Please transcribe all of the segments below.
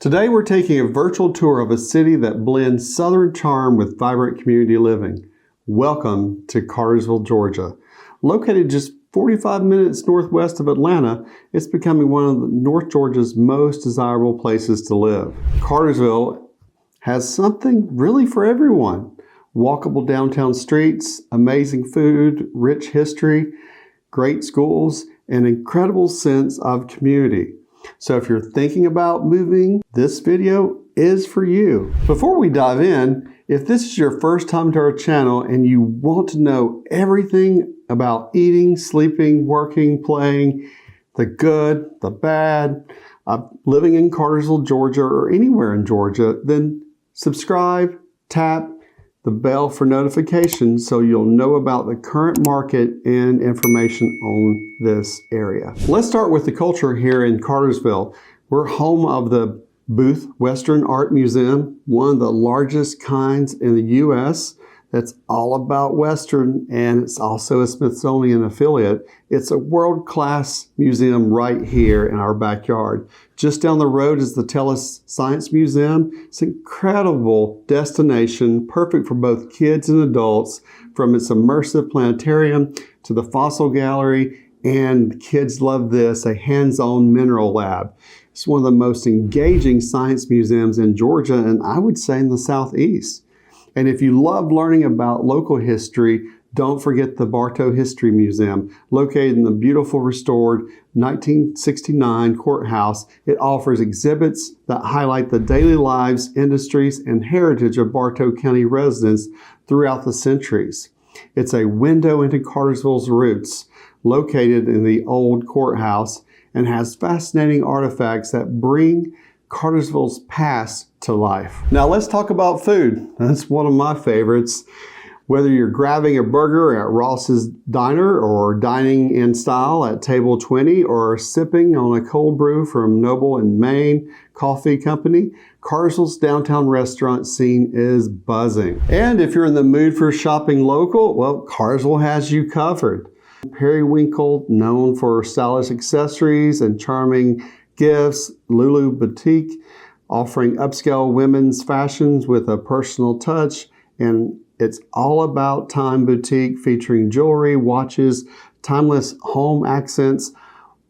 Today we're taking a virtual tour of a city that blends Southern charm with vibrant community living. Welcome to Cartersville, Georgia. Located just 45 minutes northwest of Atlanta, it's becoming one of North Georgia's most desirable places to live. Cartersville has something really for everyone. Walkable downtown streets, amazing food, rich history, great schools, and an incredible sense of community. So if you're thinking about moving, this video is for you. Before we dive in, if this is your first time to our channel and you want to know everything about eating, sleeping, working, playing, the good, the bad, living in Cartersville, Georgia, or anywhere in Georgia, then subscribe, tap the bell for notifications so you'll know about the current market and information on this area. Let's start with the culture here in Cartersville. We're home of the Booth Western Art Museum, one of the largest kinds in the U.S. that's all about Western, and it's also a Smithsonian affiliate. It's a world-class museum right here in our backyard. Just down the road is the Telus Science Museum. It's an incredible destination, perfect for both kids and adults, from its immersive planetarium to the fossil gallery, and kids love this, a hands-on mineral lab. It's one of the most engaging science museums in Georgia, and I would say in the Southeast. And if you love learning about local history, don't forget the Bartow History Museum, located in the beautiful restored 1969 courthouse. It offers exhibits that highlight the daily lives, industries, and heritage of Bartow County residents throughout the centuries. It's a window into Cartersville's roots, located in the old courthouse, and has fascinating artifacts that bring Cartersville's past to life. Now let's talk about food. That's one of my favorites. Whether you're grabbing a burger at Ross's Diner or dining in style at Table 20 or sipping on a cold brew from Noble and Maine Coffee Company, Cartersville's downtown restaurant scene is buzzing. And if you're in the mood for shopping local, well, Cartersville has you covered. Periwinkle, known for stylish accessories and charming gifts, Lulu Boutique, offering upscale women's fashions with a personal touch, and it's all about time boutique featuring jewelry, watches, timeless home accents,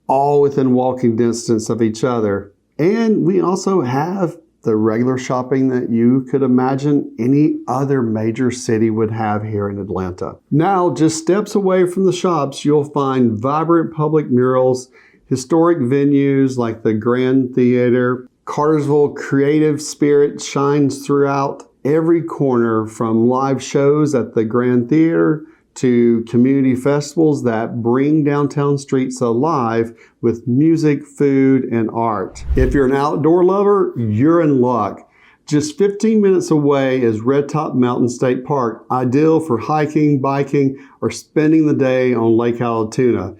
all within walking distance of each other. And we also have the regular shopping that you could imagine any other major city would have here in Atlanta. Now, just steps away from the shops, you'll find vibrant public murals, historic venues like the Grand Theater. Cartersville creative spirit shines throughout every corner, from live shows at the Grand Theater to community festivals that bring downtown streets alive with music, food, and art. If you're an outdoor lover, you're in luck. Just 15 minutes away is Red Top Mountain State Park, ideal for hiking, biking, or spending the day on Lake Allatoona.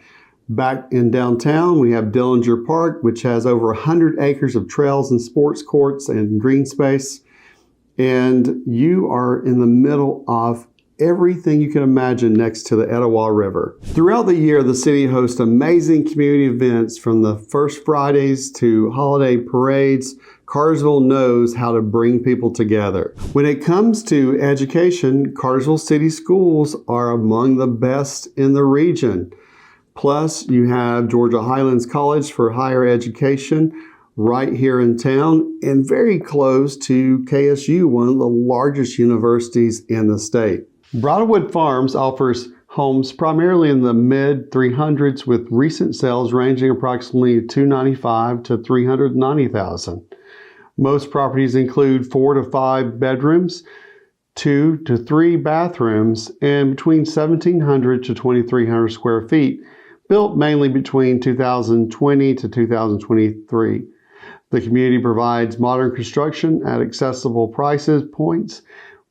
Back in downtown, we have Dillinger Park, which has over 100 acres of trails and sports courts and green space. And you are in the middle of everything you can imagine next to the Etowah River. Throughout the year, the city hosts amazing community events, from the First Fridays to holiday parades. Cartersville knows how to bring people together. When it comes to education, Cartersville City Schools are among the best in the region. Plus, you have Georgia Highlands College for higher education right here in town, and very close to KSU, one of the largest universities in the state. Bridlewood Farms offers homes primarily in the mid-300s, with recent sales ranging approximately $295,000 to $390,000. Most properties include 4 to 5 bedrooms, 2 to 3 bathrooms, and between 1,700 to 2,300 square feet, built mainly between 2020 to 2023. The community provides modern construction at accessible prices points,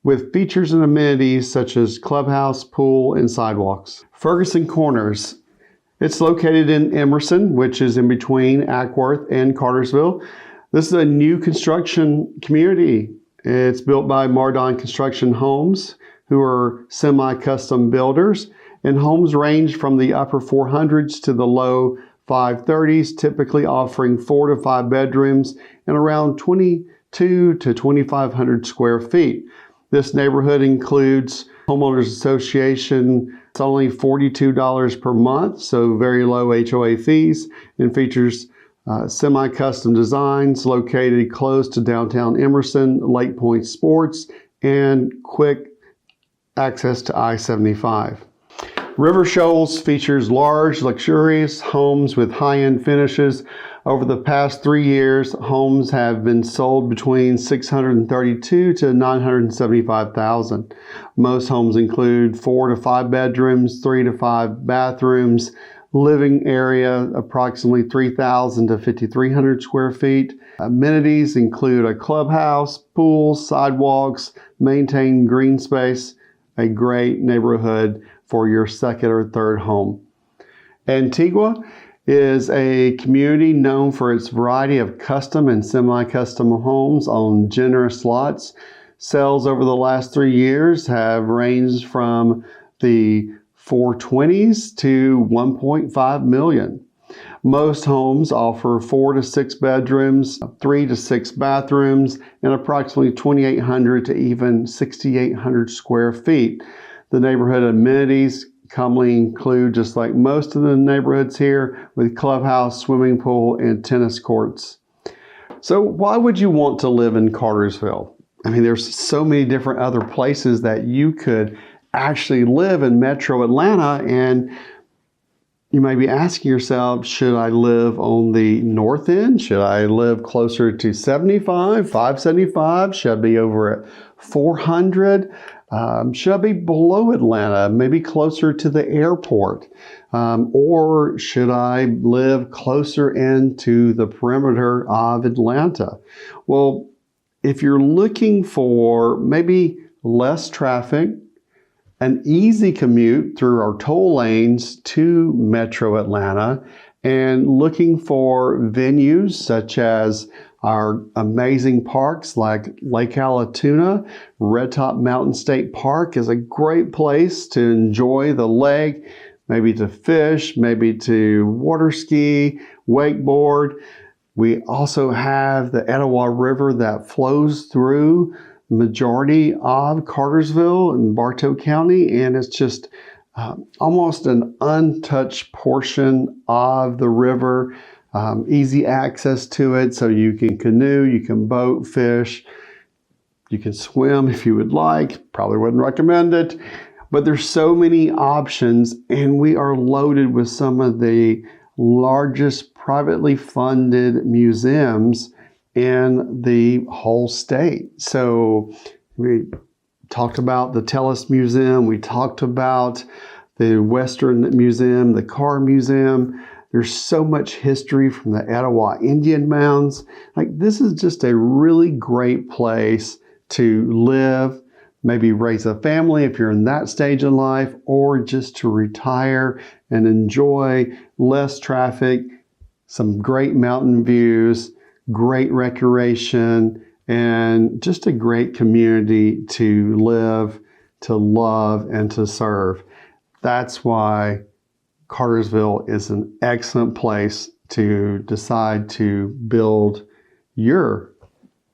with features and amenities such as clubhouse, pool, and sidewalks. Ferguson Corners. It's located in Emerson, which is in between Ackworth and Cartersville. This is a new construction community. It's built by Mardon Construction Homes, who are semi-custom builders, and homes range from the upper 400s to the low 530s, typically offering 4 to 5 bedrooms and around 22 to 2,500 square feet. This neighborhood includes homeowners association. It's only $42 per month, so very low HOA fees, and features semi-custom designs located close to downtown Emerson, Lake Point Sports, and quick access to I-75. River Shoals features large, luxurious homes with high-end finishes. Over the past 3 years, homes have been sold between $632,000 to $975,000. Most homes include 4 to 5 bedrooms, 3 to 5 bathrooms, living area approximately 3,000 to 5,300 square feet. Amenities include a clubhouse, pool, sidewalks, maintained green space, a great neighborhood for your second or third home. Antigua is a community known for its variety of custom and semi-custom homes on generous lots. Sales over the last 3 years have ranged from the 420s to 1.5 million. Most homes offer 4 to 6 bedrooms, 3 to 6 bathrooms, and approximately 2,800 to even 6,800 square feet. The neighborhood amenities commonly include, just like most of the neighborhoods here, with clubhouse, swimming pool, and tennis courts. So why would you want to live in Cartersville? I mean, there's so many different other places that you could actually live in Metro Atlanta, and you may be asking yourself, should I live on the north end? Should I live closer to 75, 575? Should I be over at 400? Should I be below Atlanta, maybe closer to the airport? Or should I live closer into the perimeter of Atlanta? Well, if you're looking for maybe less traffic, an easy commute through our toll lanes to Metro Atlanta, and looking for venues such as our amazing parks like Lake Allatoona, Red Top Mountain State Park is a great place to enjoy the lake, maybe to fish, maybe to water ski, wakeboard. We also have the Etowah River that flows through the majority of Cartersville and Bartow County, and it's just almost an untouched portion of the river. Easy access to it, so you can canoe, you can boat, fish, you can swim if you would like. Probably wouldn't recommend it, but there's so many options, and we are loaded with some of the largest privately funded museums in the whole state. So we talked about the Tellus Museum, we talked about the Western Museum, the Car Museum. There's so much history from the Etowah Indian mounds. Like, this is just a really great place to live, maybe raise a family if you're in that stage in life, or just to retire and enjoy less traffic, some great mountain views, great recreation, and just a great community to live, to love, and to serve. That's why Cartersville is an excellent place to decide to build your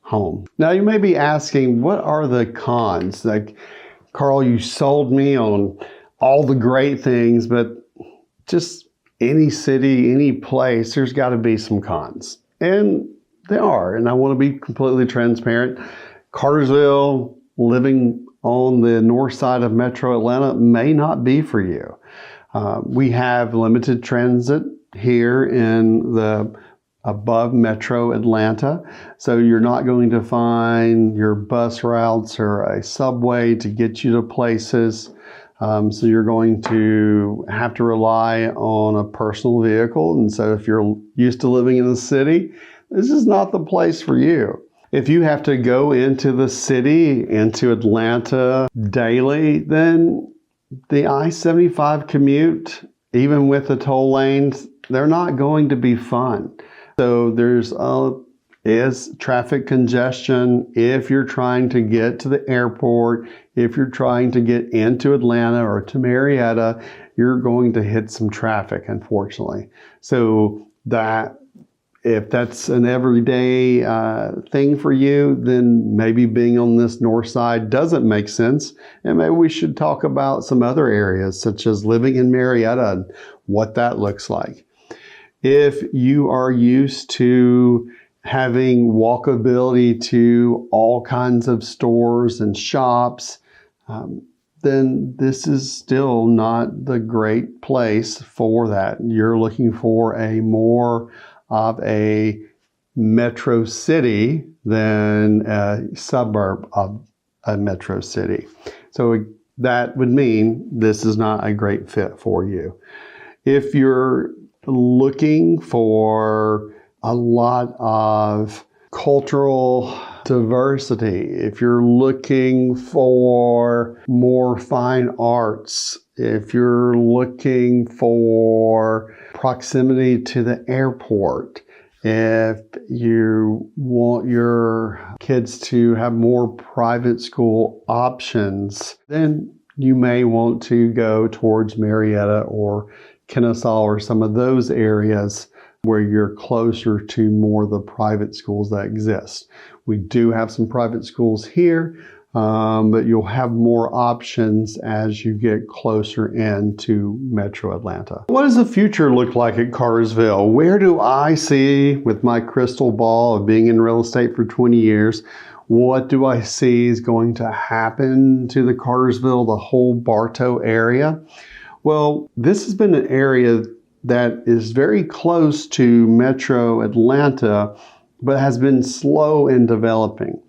home. Now, you may be asking, what are the cons? Like, Carl, you sold me on all the great things, but just any city, any place, there's got to be some cons. And they are, and I want to be completely transparent. Cartersville, living on the north side of Metro Atlanta, may not be for you. We have limited transit here in the above Metro Atlanta, so you're not going to find your bus routes or a subway to get you to places. So you're going to have to rely on a personal vehicle. And so if you're used to living in the city, this is not the place for you. If you have to go into the city, into Atlanta daily, then the I-75 commute, even with the toll lanes, they're not going to be fun. So there's is traffic congestion if you're trying to get to the airport, if you're trying to get into Atlanta or to Marietta. you're going to hit some traffic, unfortunately. So that if that's an everyday thing for you, then maybe being on this north side doesn't make sense. And maybe we should talk about some other areas, such as living in Marietta and what that looks like. If you are used to having walkability to all kinds of stores and shops, then this is still not the great place for that. You're looking for a more of a metro city than a suburb of a metro city. So that would mean this is not a great fit for you. If you're looking for a lot of cultural diversity, if you're looking for more fine arts, if you're looking for proximity to the airport, if you want your kids to have more private school options, then you may want to go towards Marietta or Kennesaw or some of those areas where you're closer to more of the private schools that exist. We do have some private schools here, but you'll have more options as you get closer into Metro Atlanta. What does the future look like at Cartersville? Where do I see, with my crystal ball of being in real estate for 20 years, what do I see is going to happen to the Cartersville, the whole Bartow area? Well, this has been an area that is very close to Metro Atlanta, but has been slow in developing.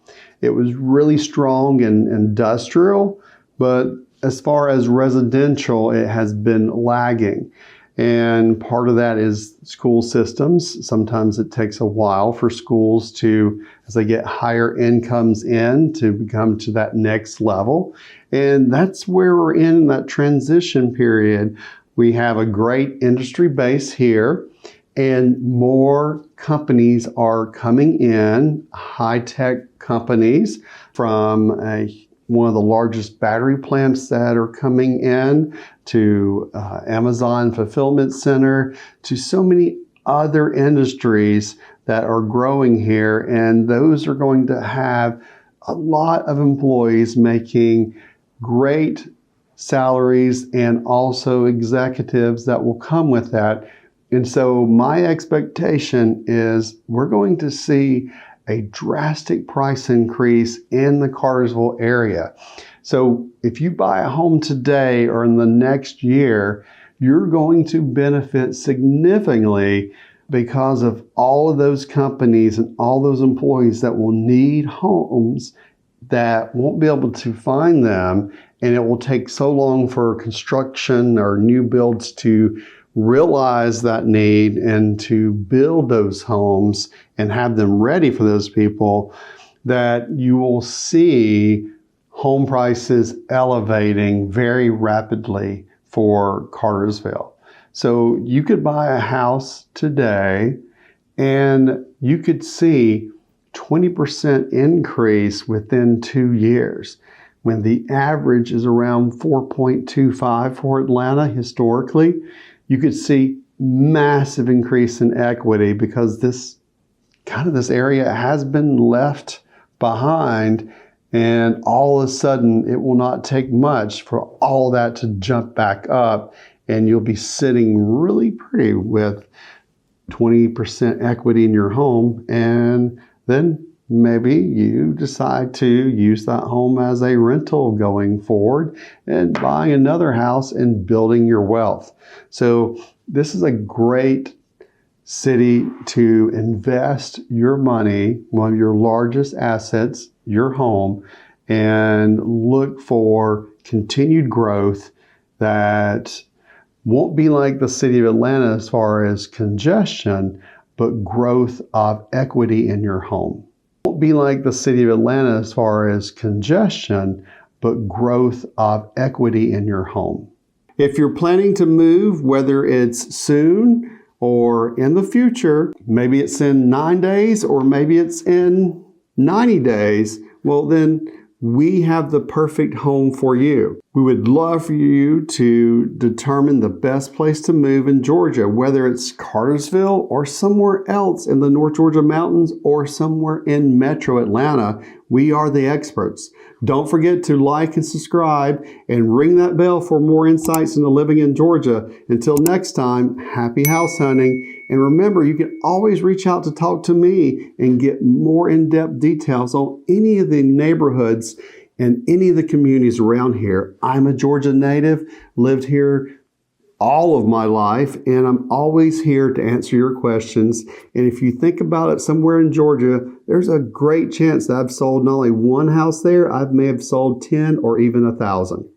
It was really strong in industrial, but as far as residential, it has been lagging. And part of that is school systems. Sometimes it takes a while for schools to, as they get higher incomes in, to become to that next level. And that's where we're in that transition period. We have a great industry base here, and more companies are coming in, high-tech companies from one of the largest battery plants that are coming in, to Amazon Fulfillment Center, to so many other industries that are growing here. And those are going to have a lot of employees making great salaries, and also executives that will come with that. And so my expectation is we're going to see a drastic price increase in the Cartersville area. So if you buy a home today or in the next year, you're going to benefit significantly because of all of those companies and all those employees that will need homes that won't be able to find them, and it will take so long for construction or new builds to realize that need and to build those homes and have them ready for those people, that you will see home prices elevating very rapidly for Cartersville. So you could buy a house today and you could see 20% increase within 2 years, when the average is around 4.25 for Atlanta historically. You could see massive increase in equity because this area has been left behind, and all of a sudden it will not take much for all that to jump back up, and you'll be sitting really pretty with 20% equity in your home. And then maybe you decide to use that home as a rental going forward and buying another house and building your wealth. So this is a great city to invest your money, one of your largest assets, your home, and look for continued growth that won't be like the city of Atlanta as far as congestion, but growth of equity in your home. Won't be like the city of Atlanta as far as congestion, but growth of equity in your home. If you're planning to move, whether it's soon or in the future, maybe it's in 9 days or maybe it's in 90 days, well then we have the perfect home for you. We would love for you to determine the best place to move in Georgia, whether it's Cartersville or somewhere else in the North Georgia mountains or somewhere in Metro Atlanta. We are the experts. Don't forget to like and subscribe and ring that bell for more insights into living in Georgia. Until next time, happy house hunting. And remember, you can always reach out to talk to me and get more in-depth details on any of the neighborhoods and any of the communities around here. I'm a Georgia native, lived here all of my life, and I'm always here to answer your questions. And if you think about it, somewhere in Georgia, there's a great chance that I've sold not only one house there, I may have sold 10 or even 1,000.